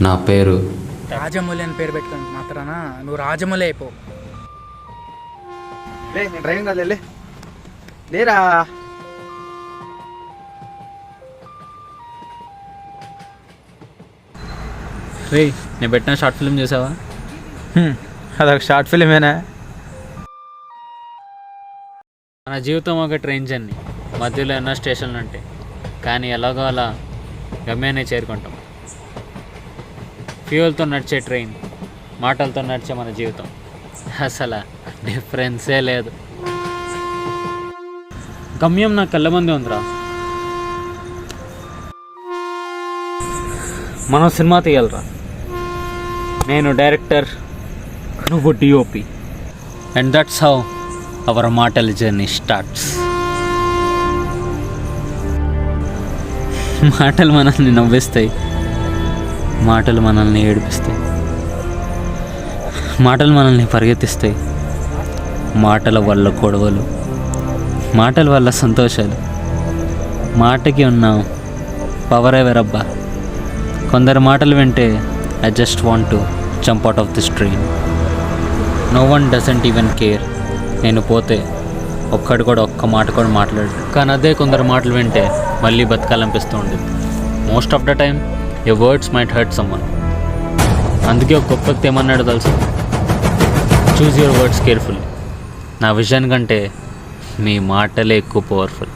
నా పేరు రాజమౌళి అని పేరు పెట్టుకుని మాత్రాన నువ్వు రాజమౌళి అయిపో. నేను డ్రైవింగ్ కాదు లేరా. రే నేను పెట్టిన షార్ట్ ఫిల్మ్ చూసావా? అదొక షార్ట్ ఫిలిమేనా? మన జీవితం ఒక ట్రైన్ జర్నీ, మధ్యలో ఎన్నో స్టేషన్లు ఉంటాయి, కానీ ఎలాగో అలా గమ్యాన్ని చేరుకుంటాం. ఫ్యూయల్తో నడిచే ట్రైన్, మాటలతో నడిచే మన జీవితం, అసలు డిఫరెన్సే లేదు. గమ్యం నా కళ్ళ ముందే ఉందిరా. మనం సినిమా తీయాలరా. నేను డైరెక్టర్, నువ్వు DOP, and that's how our మాటల జర్నీ స్టార్ట్స్. మాటలు మనల్ని నవ్విస్తాయి, మాటలు మనల్ని ఏడిపిస్తాయి, మాటలు మనల్ని పరిగెత్తిస్తాయి. మాటల వల్ల గొడవలు, మాటల వల్ల సంతోషాలు. మాటకి ఉన్న పవర్ ఎవరబ్బా. కొందరు మాటలు వింటే I just want to jump out of this train. No one doesn't even care. నేను పోతే ఒక్కడు కూడా ఒక్క మాట కూడా మాట్లాడు. కానీ అదే కొందరు మాటలు వింటే మళ్ళీ బతకాలనిపిస్తూ ఉంటుంది. Most of the time your words might hurt someone. అందుకే ఒక గొప్ప వ్యక్తి ఏమన్నాడు తెలుసు? Choose your words carefully. నా విజన్ కంటే మీ మాటలే ఎక్కువ పవర్ఫుల్.